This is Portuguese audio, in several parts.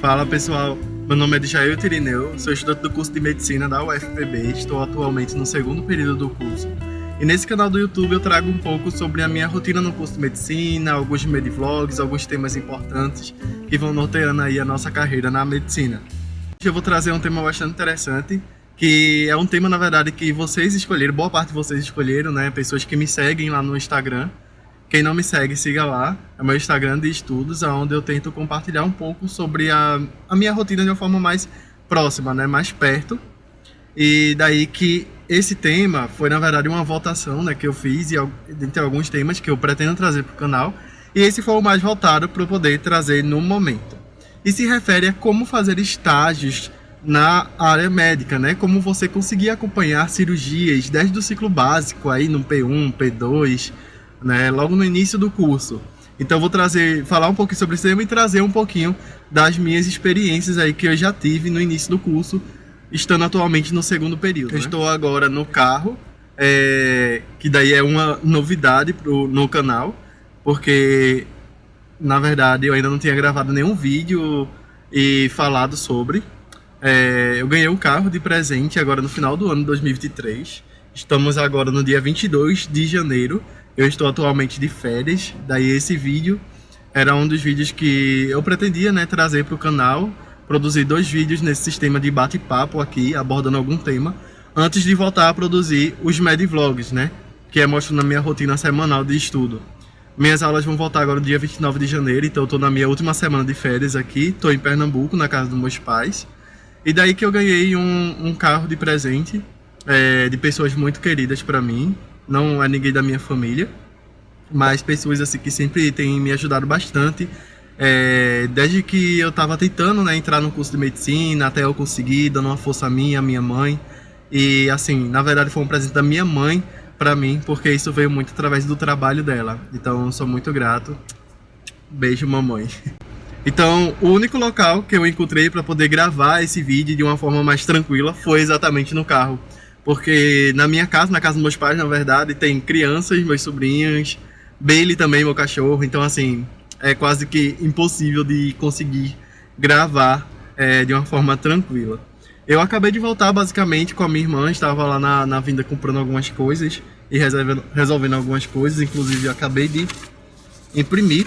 Fala pessoal, meu nome é Djael Tirineu, sou estudante do curso de Medicina da UFPB, estou atualmente no segundo período do curso. E nesse canal do YouTube eu trago um pouco sobre a minha rotina no curso de Medicina, alguns medivlogs, alguns temas importantes que vão norteando aí a nossa carreira na Medicina. Hoje eu vou trazer um tema bastante interessante, que é um tema na verdade que vocês escolheram, boa parte de vocês escolheram, né? Pessoas que me seguem lá no Instagram. Quem não me segue, siga lá. É o meu Instagram de estudos, onde eu tento compartilhar um pouco sobre a minha rotina de uma forma mais próxima, né? Mais perto. E daí que esse tema foi, na verdade, uma votação, né, que eu fiz entre alguns temas que eu pretendo trazer para o canal. E esse foi o mais votado para eu poder trazer no momento. E se refere a como fazer estágios na área médica, né? Como você conseguir acompanhar cirurgias desde o ciclo básico, aí no P1, P2... né, logo no início do curso. Então eu vou falar um pouquinho sobre esse tema e trazer um pouquinho das minhas experiências aí que eu já tive no início do curso, estando atualmente no segundo período. Eu estou agora no carro, que daí é uma novidade no canal, porque na verdade eu ainda não tinha gravado nenhum vídeo e falado sobre. Eu ganhei um carro de presente agora no final do ano de 2023. Estamos agora no dia 22 de janeiro. Eu estou atualmente de férias, daí esse vídeo era um dos vídeos que eu pretendia, né, trazer para o canal, produzir 2 vídeos nesse sistema de bate-papo aqui, abordando algum tema, antes de voltar a produzir os medivlogs, né, que é mostrando a minha rotina semanal de estudo. Minhas aulas vão voltar agora no dia 29 de janeiro, então eu estou na minha última semana de férias aqui, estou em Pernambuco, na casa dos meus pais, e daí que eu ganhei um carro de presente, de pessoas muito queridas para mim. Não é ninguém da minha família, mas pessoas assim que sempre têm me ajudado bastante. Desde que eu estava tentando, né, entrar no curso de medicina, até eu conseguir, dando uma força a minha mãe. E assim, na verdade foi um presente da minha mãe para mim, porque isso veio muito através do trabalho dela. Então eu sou muito grato. Beijo, mamãe. Então, o único local que eu encontrei para poder gravar esse vídeo de uma forma mais tranquila foi exatamente no carro. Porque na minha casa, na casa dos meus pais, na verdade, tem crianças, meus sobrinhos, Bailey também, meu cachorro. Então, assim, é quase que impossível de conseguir gravar de uma forma tranquila. Eu acabei de voltar, basicamente, com a minha irmã. Estava lá na vinda comprando algumas coisas e resolvendo algumas coisas. Inclusive, eu acabei de imprimir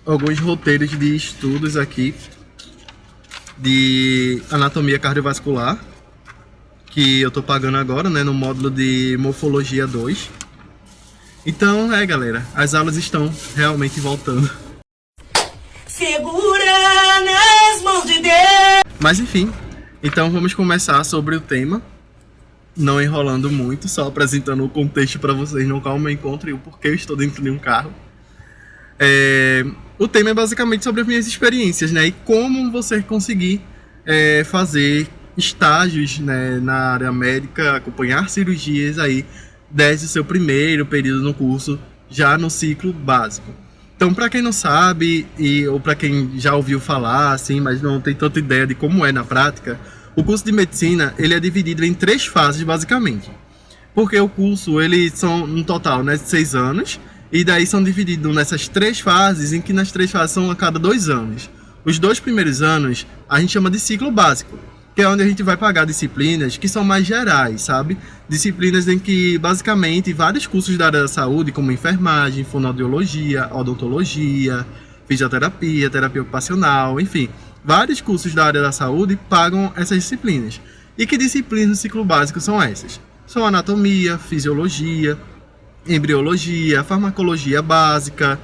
alguns roteiros de estudos aqui de anatomia cardiovascular, que eu tô pagando agora, né, no módulo de Morfologia 2. Então, galera, as aulas estão realmente voltando. Segura nas mãos de Deus! Mas enfim, então vamos começar sobre o tema, não enrolando muito, só apresentando o contexto para vocês no qual eu me encontro e o porquê eu estou dentro de um carro. O tema é basicamente sobre as minhas experiências, né, e como você conseguir fazer estágios, né, na área médica, acompanhar cirurgias aí desde o seu primeiro período no curso, já no ciclo básico. Então, para quem não sabe, ou para quem já ouviu falar, assim, mas não tem tanta ideia de como é na prática, o curso de medicina ele é dividido em 3 fases, basicamente. Porque o curso, eles são, no total, né, 6 anos, e daí são divididos nessas 3 fases, em que nas 3 fases são a cada 2 anos. Os 2 primeiros anos, a gente chama de ciclo básico, que é onde a gente vai pagar disciplinas que são mais gerais, sabe? Disciplinas em que, basicamente, vários cursos da área da saúde, como enfermagem, fonoaudiologia, odontologia, fisioterapia, terapia ocupacional, enfim, vários cursos da área da saúde pagam essas disciplinas. E que disciplinas do ciclo básico são essas? São anatomia, fisiologia, embriologia, farmacologia básica,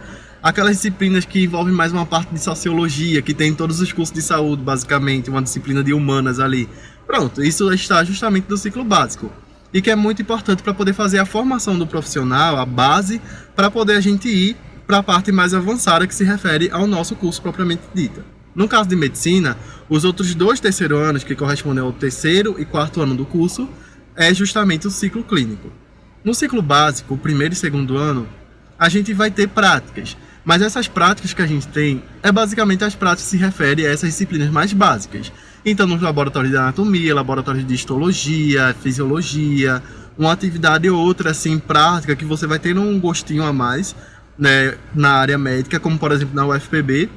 aquelas disciplinas que envolvem mais uma parte de sociologia, que tem em todos os cursos de saúde, basicamente, uma disciplina de humanas ali. Pronto, isso está justamente do ciclo básico. E que é muito importante para poder fazer a formação do profissional, a base, para poder a gente ir para a parte mais avançada que se refere ao nosso curso propriamente dita. No caso de medicina, os outros 2 terceiros anos, que correspondem ao 3º e 4º ano do curso, é justamente o ciclo clínico. No ciclo básico, o 1º e 2º ano, a gente vai ter práticas. Mas essas práticas que a gente tem, basicamente as práticas que se referem a essas disciplinas mais básicas. Então, nos laboratórios de anatomia, laboratórios de histologia, fisiologia, uma atividade ou outra, assim, prática, que você vai ter um gostinho a mais, né, na área médica, como, por exemplo, na UFPB,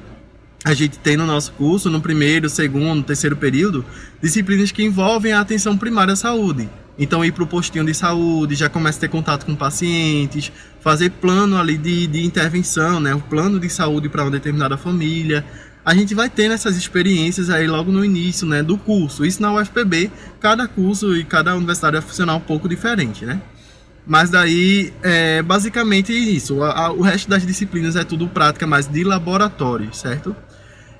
a gente tem no nosso curso, no primeiro, segundo, terceiro período, disciplinas que envolvem a atenção primária à saúde. Então, ir para o postinho de saúde, já começa a ter contato com pacientes, fazer plano ali de intervenção, né? O plano de saúde para uma determinada família. A gente vai tendo essas experiências aí logo no início, né, do curso. Isso na UFPB, cada curso e cada universidade vai funcionar um pouco diferente, né? Mas daí, basicamente isso. O resto das disciplinas é tudo prática mais de laboratório, certo?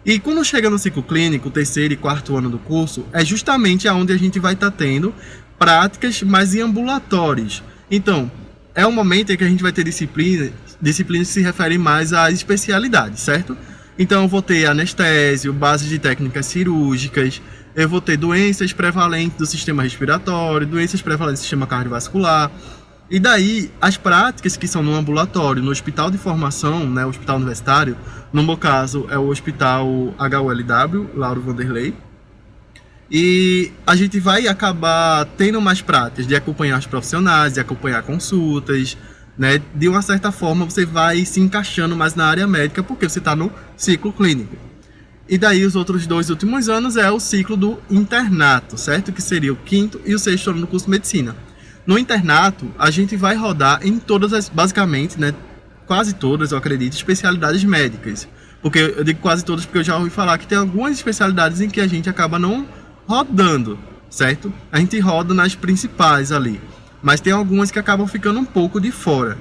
E quando chega no ciclo clínico, terceiro e quarto ano do curso, é justamente onde a gente vai estar tendo práticas mais em ambulatórios. Então, é o momento em que a gente vai ter disciplinas que se referem mais às especialidades, certo? Então, eu vou ter anestésio, bases de técnicas cirúrgicas, eu vou ter doenças prevalentes do sistema respiratório, doenças prevalentes do sistema cardiovascular. E daí, as práticas que são no ambulatório, no hospital de formação, né, o hospital universitário, no meu caso é o hospital HULW, Lauro Vanderlei, e a gente vai acabar tendo mais práticas de acompanhar os profissionais, de acompanhar consultas, né? De uma certa forma você vai se encaixando mais na área médica porque você está no ciclo clínico. E daí os outros 2 últimos anos é o ciclo do internato, certo? Que seria o quinto e o sexto ano do curso de medicina. No internato, a gente vai rodar em todas as, basicamente, né? Quase todas, eu acredito, especialidades médicas. Porque eu digo quase todas porque eu já ouvi falar que tem algumas especialidades em que a gente acaba não rodando, certo? A gente roda nas principais ali, mas tem algumas que acabam ficando um pouco de fora.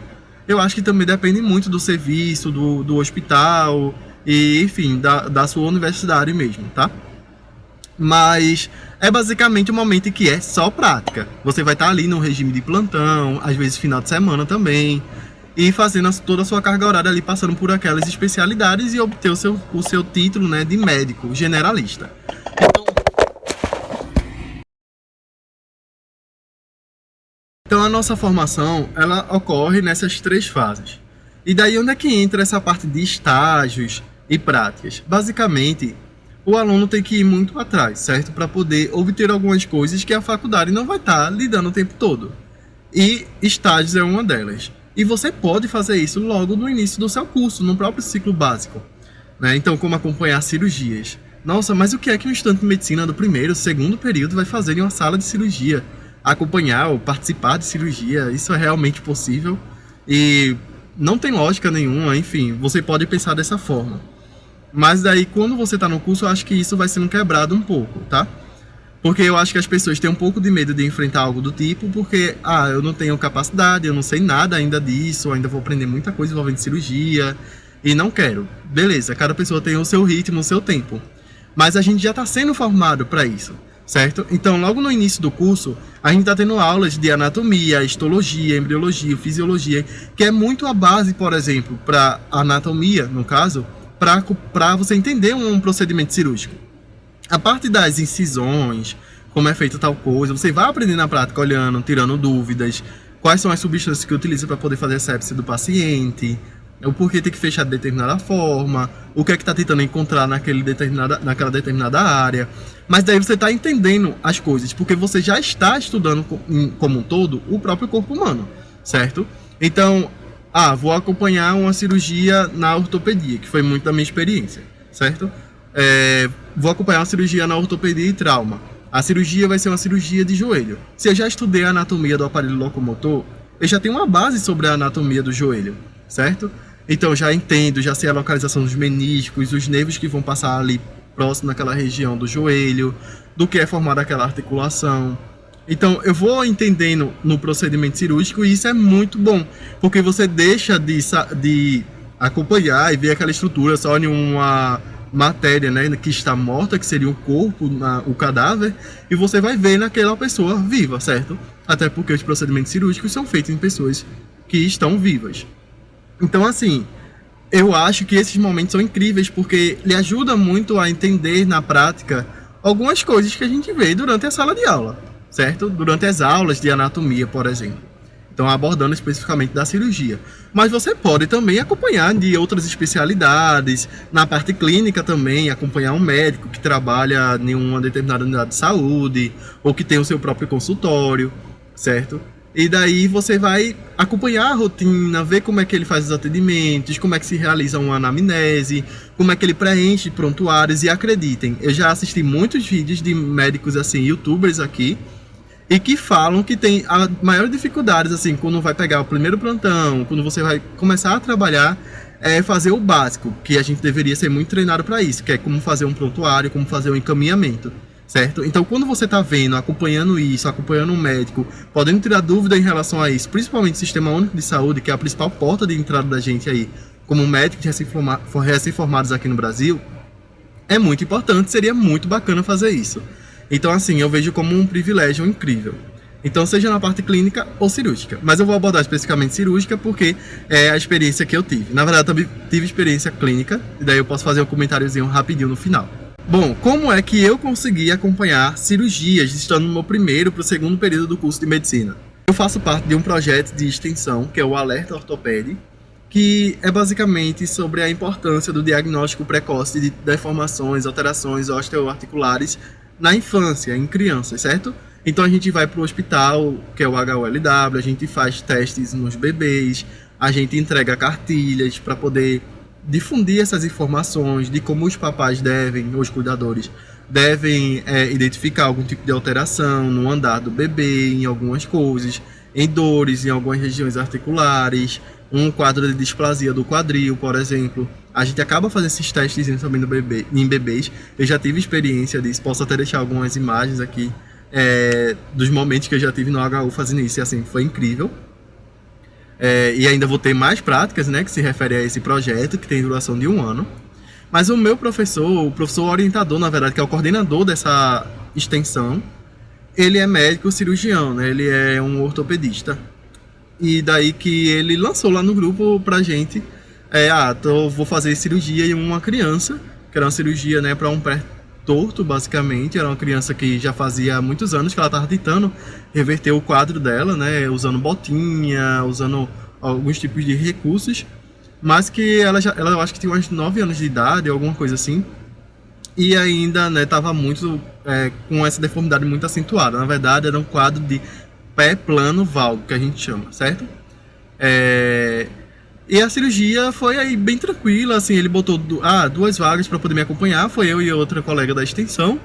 Eu acho que também depende muito do serviço, do hospital e, enfim, da sua universidade mesmo, tá? Mas é basicamente um momento em que é só prática. Você vai estar ali no regime de plantão, às vezes final de semana também, e fazendo toda a sua carga horária ali, passando por aquelas especialidades e obter o seu título, né, de médico generalista. Então a nossa formação, ela ocorre nessas 3 fases. E daí onde é que entra essa parte de estágios e práticas? Basicamente, o aluno tem que ir muito atrás, certo? Para poder obter algumas coisas que a faculdade não vai estar lhe dando o tempo todo. E estágios é uma delas. E você pode fazer isso logo no início do seu curso, no próprio ciclo básico, né? Então, como acompanhar cirurgias. Nossa, mas o que é que um estudante de medicina do primeiro, segundo período vai fazer em uma sala de cirurgia? Acompanhar ou participar de cirurgia, isso é realmente possível e não tem lógica nenhuma, enfim, você pode pensar dessa forma. Mas daí, quando você está no curso, eu acho que isso vai sendo quebrado um pouco, tá? Porque eu acho que as pessoas têm um pouco de medo de enfrentar algo do tipo, porque, eu não tenho capacidade, eu não sei nada ainda disso, ainda vou aprender muita coisa envolvendo cirurgia, e não quero. Beleza, cada pessoa tem o seu ritmo, o seu tempo. Mas a gente já está sendo formado para isso, certo? Então, logo no início do curso, a gente está tendo aulas de anatomia, histologia, embriologia, fisiologia, que é muito a base, por exemplo, para anatomia, no caso, para você entender um procedimento cirúrgico. A parte das incisões, como é feita tal coisa, você vai aprender na prática olhando, tirando dúvidas, quais são as substâncias que utiliza para poder fazer a sepsia do paciente, o porquê tem que fechar de determinada forma, o que é que está tentando encontrar naquela determinada área. Mas daí você está entendendo as coisas, porque você já está estudando como um todo o próprio corpo humano, certo? Então, vou acompanhar uma cirurgia na ortopedia, que foi muito da minha experiência, certo? Vou acompanhar uma cirurgia na ortopedia e trauma. A cirurgia vai ser uma cirurgia de joelho. Se eu já estudei a anatomia do aparelho locomotor, eu já tenho uma base sobre a anatomia do joelho, certo? Então já entendo, já sei a localização dos meniscos, os nervos que vão passar ali próximo naquela região do joelho, do que é formada aquela articulação. Então eu vou entendendo no procedimento cirúrgico e isso é muito bom, porque você deixa de acompanhar e ver aquela estrutura só em uma matéria, né, que está morta, que seria o corpo, o cadáver, e você vai ver naquela pessoa viva, certo? Até porque os procedimentos cirúrgicos são feitos em pessoas que estão vivas. Então, assim, eu acho que esses momentos são incríveis porque lhe ajuda muito a entender na prática algumas coisas que a gente vê durante a sala de aula, certo? Durante as aulas de anatomia, por exemplo. Então, abordando especificamente da cirurgia. Mas você pode também acompanhar de outras especialidades, na parte clínica também, acompanhar um médico que trabalha em uma determinada unidade de saúde, ou que tem o seu próprio consultório, certo? E daí você vai acompanhar a rotina, ver como é que ele faz os atendimentos, como é que se realiza uma anamnese, como é que ele preenche prontuários. E acreditem, eu já assisti muitos vídeos de médicos, assim, youtubers aqui, e que falam que tem a maior dificuldade, assim, quando vai pegar o primeiro plantão, quando você vai começar a trabalhar, é fazer o básico, que a gente deveria ser muito treinado para isso, que é como fazer um prontuário, como fazer um encaminhamento, certo? Então, quando você está vendo, acompanhando isso, acompanhando um médico, podendo tirar dúvida em relação a isso, principalmente o Sistema Único de Saúde, que é a principal porta de entrada da gente aí, como médicos recém-formados aqui no Brasil, é muito importante, seria muito bacana fazer isso. Então, assim, eu vejo como um privilégio incrível. Então, seja na parte clínica ou cirúrgica. Mas eu vou abordar especificamente cirúrgica porque é a experiência que eu tive. Na verdade, eu também tive experiência clínica, e daí eu posso fazer um comentáriozinho rapidinho no final. Bom, como é que eu consegui acompanhar cirurgias estando no meu primeiro para o segundo período do curso de medicina? Eu faço parte de um projeto de extensão, que é o Alerta Ortopede, que é basicamente sobre a importância do diagnóstico precoce de deformações, alterações osteoarticulares na infância, em crianças, certo? Então a gente vai para o hospital, que é o HULW, a gente faz testes nos bebês, a gente entrega cartilhas para poder difundir essas informações de como os papais devem, os cuidadores, devem identificar algum tipo de alteração no andar do bebê, em algumas coisas, em dores, em algumas regiões articulares, um quadro de displasia do quadril, por exemplo. A gente acaba fazendo esses testes também no bebê, em bebês. Eu já tive experiência disso, posso até deixar algumas imagens aqui dos momentos que eu já tive no HU fazendo isso, e assim, foi incrível. E ainda vou ter mais práticas, né, que se refere a esse projeto, que tem duração de 1 ano. Mas o meu professor, o professor orientador, na verdade, que é o coordenador dessa extensão, ele é médico cirurgião, né, ele é um ortopedista. E daí que ele lançou lá no grupo pra gente, vou fazer cirurgia em uma criança, que era uma cirurgia, né, para um pé torto, basicamente. Era uma criança que já fazia muitos anos que ela estava tentando reverter o quadro dela, né, usando botinha, usando alguns tipos de recursos, mas que ela eu acho que tinha uns 9 anos de idade, alguma coisa assim, e ainda, né, estava muito com essa deformidade muito acentuada. Na verdade, era um quadro de pé plano valgo, que a gente chama, certo? E a cirurgia foi aí bem tranquila, assim, ele botou 2 vagas para poder me acompanhar, foi eu e outra colega da extensão,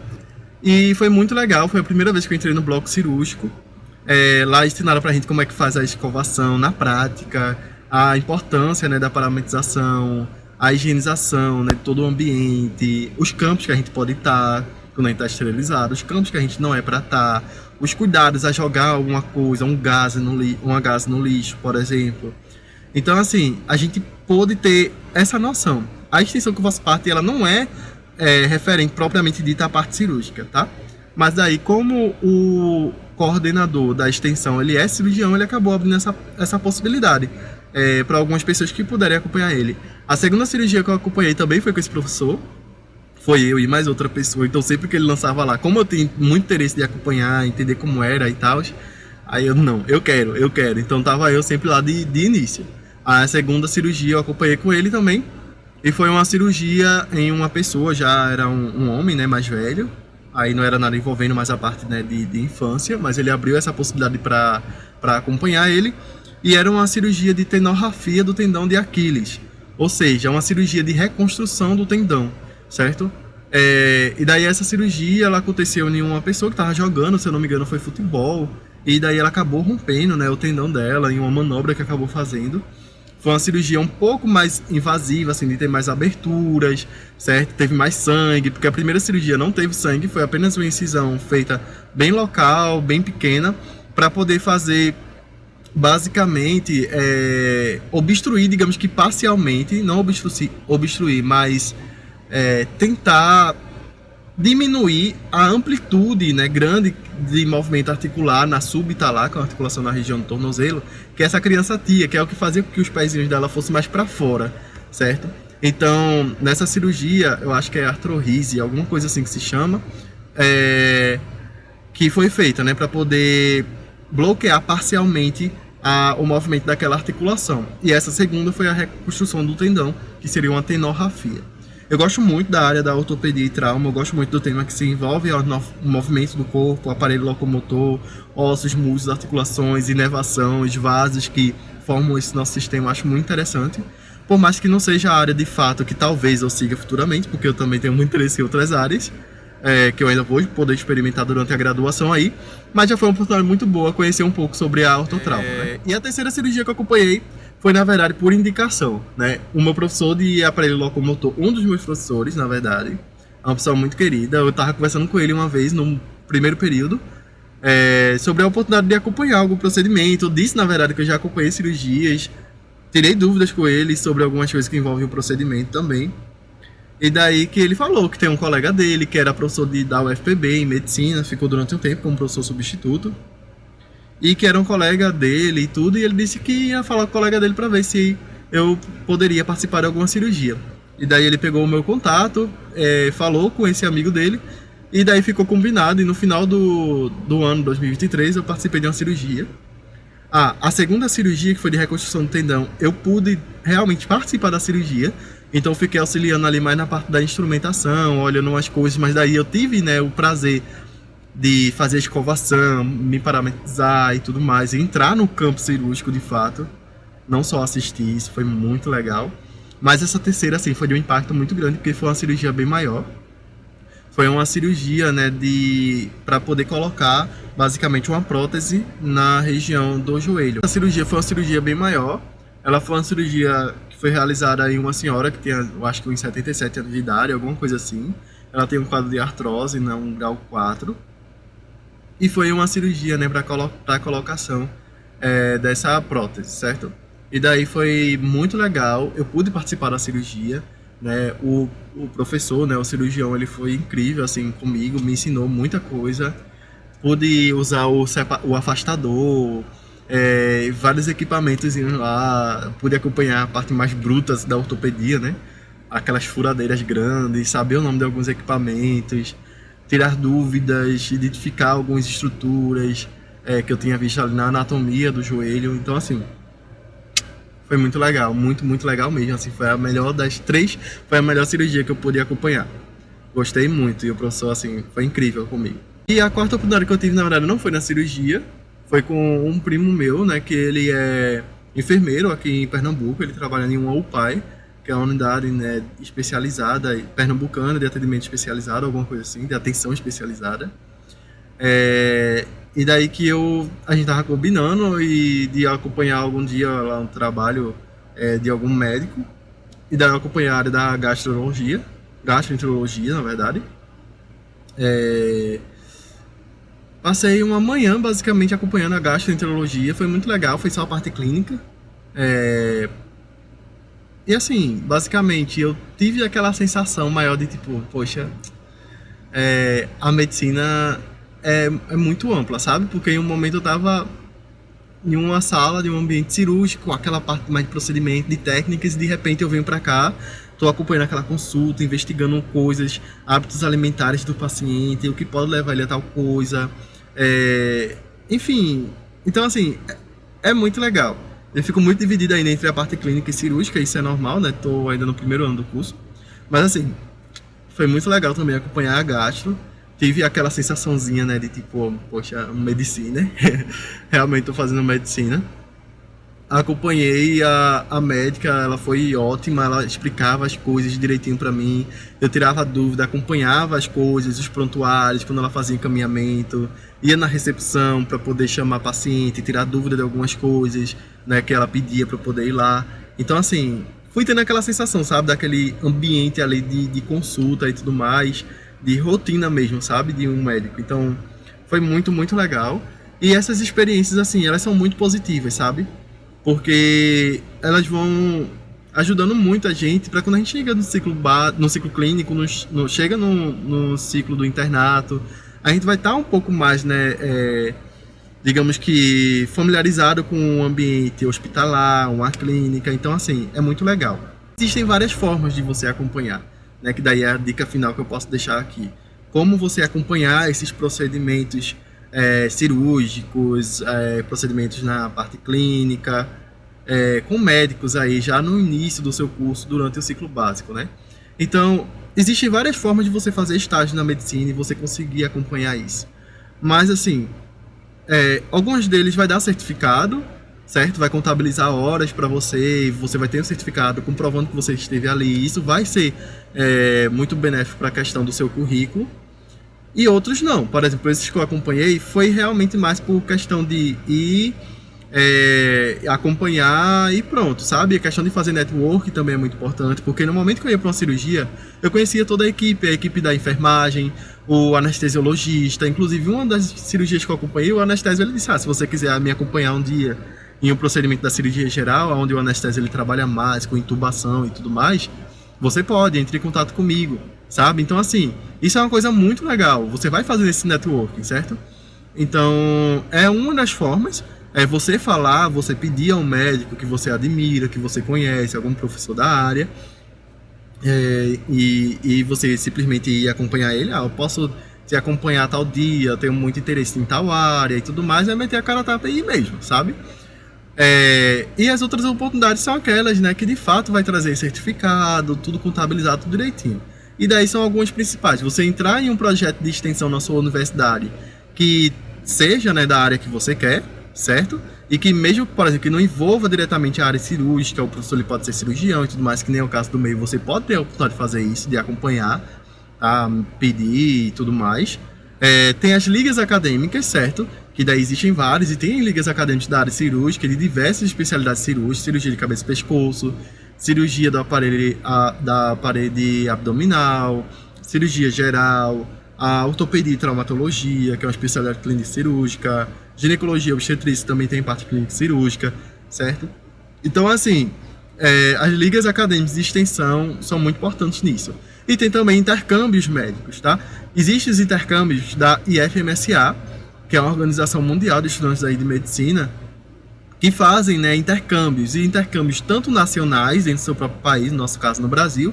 e foi muito legal, foi a primeira vez que eu entrei no bloco cirúrgico. Lá ensinaram pra gente como é que faz a escovação na prática, a importância, né, da parametização, a higienização, né, de todo o ambiente, os campos que a gente pode estar quando a gente está esterilizado, os campos que a gente não é para estar, os cuidados a jogar alguma coisa, um gás no lixo, por exemplo. Então, assim, a gente pôde ter essa noção. A extensão que eu faço parte, ela não é referente propriamente dita à parte cirúrgica, tá? Mas daí, como o coordenador da extensão, ele é cirurgião, ele acabou abrindo essa possibilidade para algumas pessoas que puderem acompanhar ele. A segunda cirurgia que eu acompanhei também foi com esse professor. Foi eu e mais outra pessoa. Então, sempre que ele lançava lá, como eu tenho muito interesse de acompanhar, entender como era e tal, aí eu quero. Então, tava eu sempre lá de início. A segunda cirurgia eu acompanhei com ele também. E foi uma cirurgia em uma pessoa, já era um homem, né, mais velho. Aí não era nada envolvendo mais a parte, né, de infância, mas ele abriu essa possibilidade para acompanhar ele. E era uma cirurgia de tenorrafia do tendão de Aquiles. Ou seja, uma cirurgia de reconstrução do tendão, certo? E daí essa cirurgia ela aconteceu em uma pessoa que estava jogando, se eu não me engano foi futebol. E daí ela acabou rompendo, né, o tendão dela em uma manobra que acabou fazendo. Foi uma cirurgia um pouco mais invasiva, assim, de ter mais aberturas, certo? Teve mais sangue, porque a primeira cirurgia não teve sangue, foi apenas uma incisão feita bem local, bem pequena, para poder fazer, basicamente, obstruir, digamos que parcialmente, não obstruir, mas tentar diminuir a amplitude, né, grande de movimento articular na subtalar, que é uma articulação na região do tornozelo, que essa criança tinha, que é o que fazia com que os pezinhos dela fossem mais para fora, certo? Então, nessa cirurgia, eu acho que é artrorrhise, alguma coisa assim que se chama, que foi feita, né, para poder bloquear parcialmente o movimento daquela articulação. E essa segunda foi a reconstrução do tendão, que seria uma tenorrafia. Eu gosto muito da área da ortopedia e trauma, eu gosto muito do tema que se envolve o movimento do corpo, o aparelho locomotor, ossos, músculos, articulações, inervações, vasos que formam esse nosso sistema, eu acho muito interessante. Por mais que não seja a área de fato que talvez eu siga futuramente, porque eu também tenho muito interesse em outras áreas, que eu ainda vou poder experimentar durante a graduação aí, mas já foi uma oportunidade muito boa conhecer um pouco sobre a ortotrauma. Né? E a terceira cirurgia que eu acompanhei foi, na verdade, por indicação, né? O meu professor de aparelho locomotor, um dos meus professores, na verdade, é uma pessoa muito querida, eu estava conversando com ele uma vez, no primeiro período, sobre a oportunidade de acompanhar algum procedimento. Eu disse, na verdade, que eu já acompanhei cirurgias, tirei dúvidas com ele sobre algumas coisas que envolvem o procedimento também. E daí que ele falou que tem um colega dele, que era professor da UFPB em medicina, ficou durante um tempo como professor substituto, e que era um colega dele e tudo, e ele disse que ia falar com o colega dele para ver se eu poderia participar de alguma cirurgia. E daí ele pegou o meu contato, falou com esse amigo dele, e daí ficou combinado, e no final do ano 2023 eu participei de uma cirurgia. A segunda cirurgia, que foi de reconstrução do tendão, eu pude realmente participar da cirurgia, então eu fiquei auxiliando ali mais na parte da instrumentação, olhando umas coisas, mas daí eu tive, né, o prazer de fazer a escovação, me parametrizar e tudo mais, e entrar no campo cirúrgico de fato, não só assistir, isso foi muito legal. Mas essa terceira, assim, foi de um impacto muito grande, porque foi uma cirurgia bem maior. Foi uma cirurgia, né, para poder colocar basicamente uma prótese na região do joelho. A cirurgia foi uma cirurgia bem maior. Ela foi uma cirurgia que foi realizada em uma senhora que tem, eu acho que uns 77 anos de idade, alguma coisa assim. Ela tem um quadro de artrose, né, um grau 4. E foi uma cirurgia, né, para colocação dessa prótese, certo? E daí foi muito legal. Eu pude participar da cirurgia. Né, o professor, né, o cirurgião, ele foi incrível assim comigo, me ensinou muita coisa. Pude usar o afastador, vários equipamentos lá, pude acompanhar a parte mais bruta da ortopedia, né, aquelas furadeiras grandes, saber o nome de alguns equipamentos, tirar dúvidas, identificar algumas estruturas que eu tinha visto ali na anatomia do joelho. Então, assim, foi muito legal, muito, muito legal mesmo. Assim, foi a melhor das três, foi a melhor cirurgia que eu pude acompanhar. Gostei muito, e o professor, assim, foi incrível comigo. E a quarta oportunidade que eu tive, na verdade, não foi na cirurgia, foi com um primo meu, né, que ele é enfermeiro aqui em Pernambuco, ele trabalha em uma UPAI, que é uma unidade, né, especializada, pernambucana, de atendimento especializado, alguma coisa assim, de atenção especializada. E daí que a gente tava combinando de acompanhar algum dia lá no trabalho de algum médico. E daí eu acompanhei a área da gastroenterologia, na verdade. Passei uma manhã basicamente acompanhando a gastroenterologia, foi muito legal, foi só a parte clínica. E assim, basicamente eu tive aquela sensação maior de tipo, poxa, a medicina é muito ampla, sabe? Porque em um momento eu tava em uma sala de um ambiente cirúrgico, aquela parte mais de procedimento, de técnicas, e de repente eu venho pra cá, tô acompanhando aquela consulta, investigando coisas, hábitos alimentares do paciente, o que pode levar ele a tal coisa, enfim. Então, assim, é muito legal. Eu fico muito dividido ainda entre a parte clínica e cirúrgica, isso é normal, né? Tô ainda no primeiro ano do curso. Mas, assim, foi muito legal também acompanhar a gastro. Tive aquela sensaçãozinha, né, de tipo, poxa, medicina. Realmente tô fazendo medicina. Acompanhei a médica, ela foi ótima, ela explicava as coisas direitinho pra mim. Eu tirava dúvida, acompanhava as coisas, os prontuários, quando ela fazia encaminhamento. Ia na recepção para poder chamar paciente, tirar dúvida de algumas coisas, né, que ela pedia para poder ir lá. Então, assim, fui tendo aquela sensação, sabe, daquele ambiente ali de consulta e tudo mais, de rotina mesmo, sabe, de um médico. Então, foi muito, muito legal. E essas experiências, assim, elas são muito positivas, sabe? Porque elas vão ajudando muito a gente para quando a gente chega no ciclo clínico, chega no ciclo do internato, a gente vai estar um pouco mais, né, digamos que familiarizado com o ambiente hospitalar, uma clínica. Então, assim, é muito legal. Existem várias formas de você acompanhar, né, que daí é a dica final que eu posso deixar aqui. Como você acompanhar esses procedimentos cirúrgicos, procedimentos na parte clínica, com médicos aí já no início do seu curso, durante o ciclo básico, né? Então, existem várias formas de você fazer estágio na medicina e você conseguir acompanhar isso. Mas, assim, alguns deles vai dar certificado, certo? Vai contabilizar horas para você, e você vai ter um certificado comprovando que você esteve ali. Isso vai ser muito benéfico para a questão do seu currículo. E outros não. Por exemplo, esses que eu acompanhei foi realmente mais por questão de ir acompanhar e pronto, sabe? A questão de fazer network também é muito importante, porque no momento que eu ia para uma cirurgia, eu conhecia toda a equipe da enfermagem, o anestesiologista. Inclusive, uma das cirurgias que eu acompanhei, o anestésio, ele disse, se você quiser me acompanhar um dia em um procedimento da cirurgia geral, onde o anestésio ele trabalha mais com intubação e tudo mais, você pode, entre em contato comigo, sabe? Então, assim, isso é uma coisa muito legal. Você vai fazer esse networking, certo? Então, é uma das formas, você falar, você pedir ao médico que você admira, que você conhece, algum professor da área, e você simplesmente ir acompanhar ele. Eu posso te acompanhar tal dia, eu tenho muito interesse em tal área e tudo mais, é meter a cara a tapa aí mesmo, sabe? E as outras oportunidades são aquelas, né, que de fato vai trazer certificado, tudo contabilizado, tudo direitinho. E daí são algumas principais. Você entrar em um projeto de extensão na sua universidade que seja, né, da área que você quer, certo? E que mesmo, por exemplo, que não envolva diretamente a área cirúrgica, o professor ele pode ser cirurgião e tudo mais, que nem é o caso do meio, você pode ter a oportunidade de fazer isso, de acompanhar, tá? Pedir e tudo mais. Tem as ligas acadêmicas, certo? Que daí existem várias, e tem ligas acadêmicas da área cirúrgica, de diversas especialidades cirúrgicas, cirurgia de cabeça e pescoço, cirurgia da parede abdominal, cirurgia geral, a ortopedia e traumatologia, que é uma especialidade clínica cirúrgica, ginecologia e obstetrícia também tem parte clínica cirúrgica, certo? Então, assim, as ligas acadêmicas de extensão são muito importantes nisso. E tem também intercâmbios médicos, tá? Existem os intercâmbios da IFMSA, que é uma organização mundial de estudantes aí de medicina, que fazem, né, intercâmbios, e intercâmbios tanto nacionais, dentro do seu próprio país, no nosso caso no Brasil,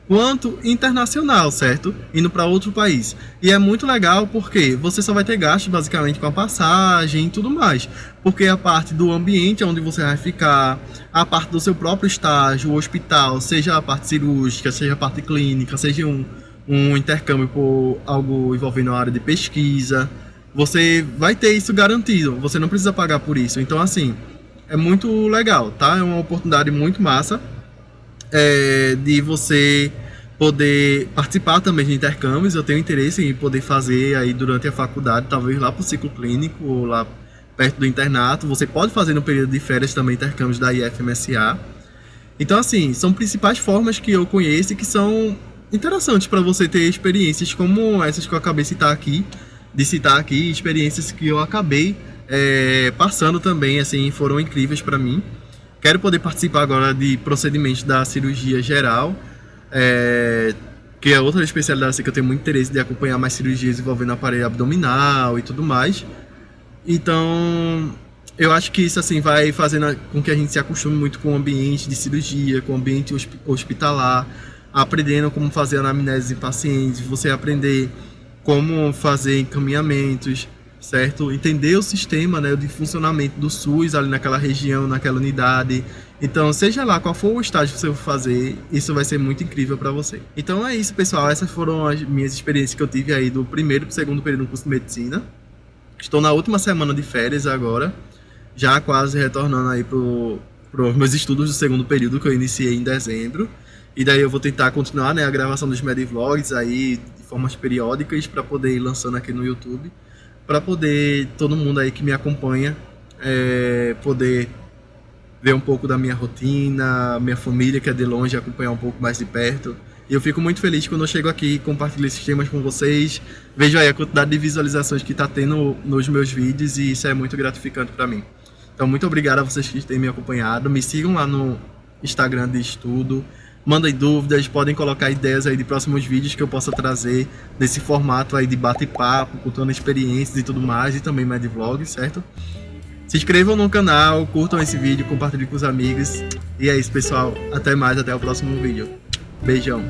quanto internacional, certo? Indo para outro país. E é muito legal porque você só vai ter gasto basicamente com a passagem e tudo mais. Porque a parte do ambiente onde você vai ficar, a parte do seu próprio estágio, o hospital, seja a parte cirúrgica, seja a parte clínica, seja um intercâmbio por algo envolvendo a área de pesquisa, você vai ter isso garantido. Você não precisa pagar por isso. Então, assim, é muito legal, tá? É uma oportunidade muito massa. De você poder participar também de intercâmbios. Eu tenho interesse em poder fazer aí durante a faculdade, talvez lá para o ciclo clínico ou lá perto do internato. Você pode fazer no período de férias também intercâmbios da IFMSA. Então, assim, são principais formas que eu conheço e que são interessantes para você ter experiências como essas que eu acabei de citar aqui, experiências que eu acabei passando também, assim, foram incríveis para mim. Quero poder participar agora de procedimentos da cirurgia geral, que é outra especialidade assim, que eu tenho muito interesse de acompanhar mais cirurgias envolvendo aparelho abdominal e tudo mais. Então, eu acho que isso assim vai fazendo com que a gente se acostume muito com o ambiente de cirurgia, com o ambiente hospitalar, aprendendo como fazer anamnese em pacientes, você aprender como fazer encaminhamentos, certo? Entender o sistema, né, de funcionamento do SUS ali naquela região, naquela unidade. Então, seja lá qual for o estágio que você for fazer, isso vai ser muito incrível para você. Então é isso, pessoal. Essas foram as minhas experiências que eu tive aí do primeiro para o segundo período do curso de medicina. Estou na última semana de férias agora, já quase retornando aí para os meus estudos do segundo período que eu iniciei em dezembro. E daí eu vou tentar continuar, né, a gravação dos Medivlogs aí de formas periódicas para poder ir lançando aqui no YouTube, para poder todo mundo aí que me acompanha poder ver um pouco da minha rotina, minha família que é de longe, acompanhar um pouco mais de perto. E eu fico muito feliz quando eu chego aqui e compartilho esses temas com vocês. Vejo aí a quantidade de visualizações que está tendo nos meus vídeos e isso é muito gratificante para mim. Então, muito obrigado a vocês que têm me acompanhado. Me sigam lá no Instagram de estudo. Mandem dúvidas, podem colocar ideias aí de próximos vídeos que eu possa trazer nesse formato aí de bate-papo, contando experiências e tudo mais, e também Medivlogs, certo? Se inscrevam no canal, curtam esse vídeo, compartilhem com os amigos. E é isso, pessoal. Até mais, até o próximo vídeo. Beijão.